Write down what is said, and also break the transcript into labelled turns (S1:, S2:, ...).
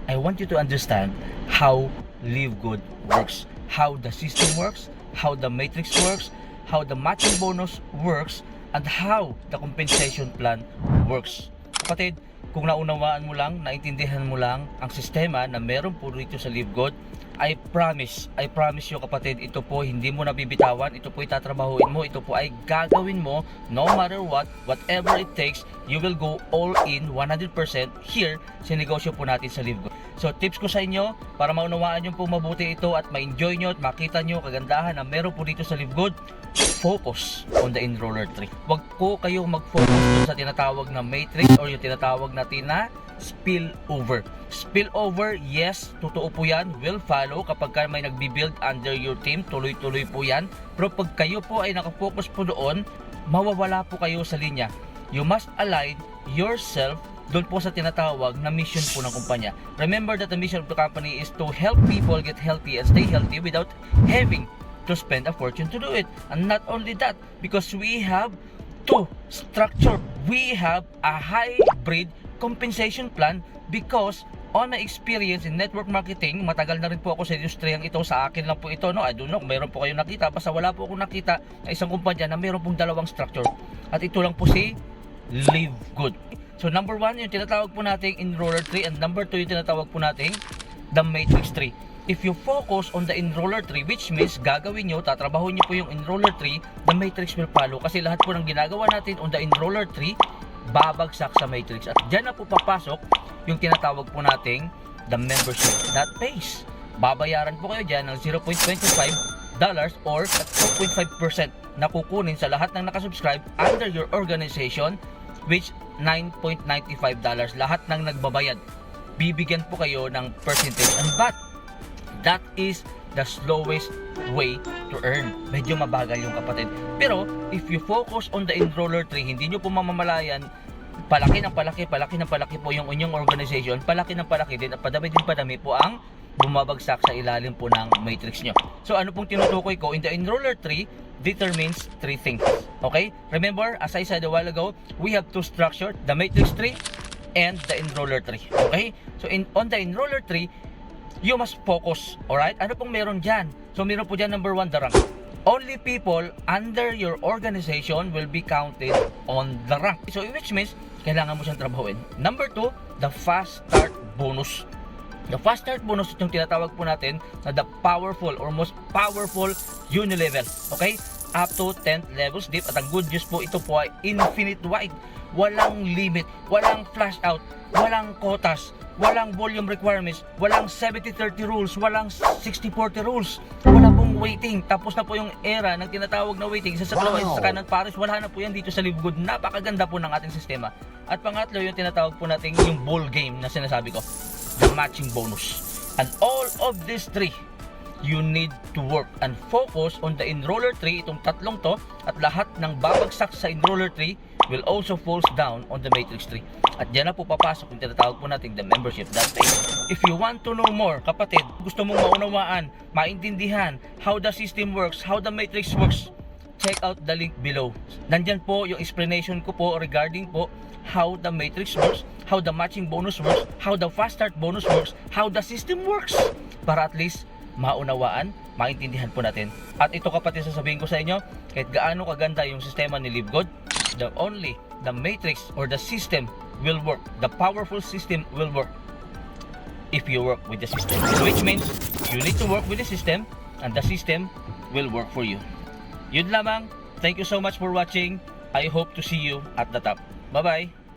S1: I want you to understand how Live Good works, how the system works, how the matrix works, how the matching bonus works, and how the compensation plan works. Kapatid, kung naunawaan mo lang, naintindihan mo lang ang sistema na meron po rito sa Live Good, I promise you kapatid, ito po hindi mo nabibitawan, ito po itatrabahuin mo, ito po ay gagawin mo no matter what, whatever it takes, you will go all in 100% here sa negosyo po natin sa Live Good. So tips ko sa inyo para maunawaan nyo po mabuti ito at ma-enjoy nyo at makita nyo kagandahan na meron po dito sa Live Good, focus on the enroller tree. Huwag po kayong mag-focus dun sa tinatawag na matrix or yung tinatawag natin na spillover. Spillover, yes, totoo po yan, will follow kapag may nagbi-build under your team, tuloy-tuloy po yan. Pero pag kayo po ay nakafocus po doon, mawawala po kayo sa linya. You must align yourself doon po sa tinatawag na mission po ng kumpanya. Remember that the mission of the company is to help people get healthy and stay healthy without having to spend a fortune to do it. And not only that, because we have to structure, we have a hybrid compensation plan because on my experience in network marketing, matagal na rin po ako sa industriyang ito, sa akin lang po ito, no? I don't know, mayroon po kayong nakita, basta wala po akong nakita na isang kumpanya na mayroon pong dalawang structure. At ito lang po si Live Good. So number 1, yung tinatawag po nating enroller tree, and number 2, yung tinatawag po nating the matrix tree. If you focus on the enroller tree, which means gagawin nyo, tatrabaho nyo po yung enroller tree, the matrix will follow. Kasi lahat po ng ginagawa natin on the enroller tree, babagsak sa matrix. At dyan na po papasok yung tinatawag po nating the membership that pays. Babayaran po kayo dyan ng $0.25 or 2.5% na kukunin sa lahat ng nakasubscribe under your organization, which $9.95. Lahat ng nagbabayad, bibigyan po kayo ng percentage. And but that is the slowest way to earn. Medyo mabagal yung kapatid. Pero if you focus on the enroller tree, hindi nyo po mamamalayan, palaki ng palaki po yung inyong organization, palaki ng palaki din at padami po ang bumabagsak sa ilalim po ng matrix nyo. So ano pong tinutukoy ko? In the enroller tree determines 3 things. Okay? Remember, as I said a while ago, we have 2 structures, the matrix tree and the enroller tree. Okay? So on the enroller tree, you must focus. Alright? Ano pong meron dyan? So meron po dyan number 1, the rank. Only people under your organization will be counted on the rank. So which means, kailangan mo siyang trabahuin. Number 2, the fast start bonus. The fast start bonus, itong tinatawag po natin na the powerful or most powerful unilevel. Okay? Up to 10th levels deep. At ang good news po, ito po ay infinite wide. Walang limit, walang flash out, walang quotas, walang volume requirements, walang 70-30 rules, walang 60-40 rules, wala pong waiting. Tapos na po yung era ng tinatawag na waiting. Isa sa dalawa, isa sa kanan, pares, wala na po yan dito sa Live Good. Napakaganda po ng ating sistema. At pangatlo, yung tinatawag po natin yung ball game na sinasabi ko, the matching bonus. And all of these 3, you need to work and focus on the enroller tree, itong tatlong to, at lahat ng babagsak sa enroller tree will also falls down on the matrix tree. At dyan na po papasok yung tinatawag po natin the membership that pays. If you want to know more, kapatid, gusto mong maunawaan, maintindihan how the system works, how the matrix works, check out the link below. Nandyan po yung explanation ko po regarding po how the matrix works, how the matching bonus works, how the fast start bonus works, how the system works, para at least maunawaan, maintindihan po natin. At ito kapatid, sasabihin ko sa inyo, kahit gaano kaganda yung sistema ni Live Good, the matrix or the system will work. The powerful system will work if you work with the system. Which means, you need to work with the system and the system will work for you. Yun lamang. Thank you so much for watching. I hope to see you at the top. Bye-bye.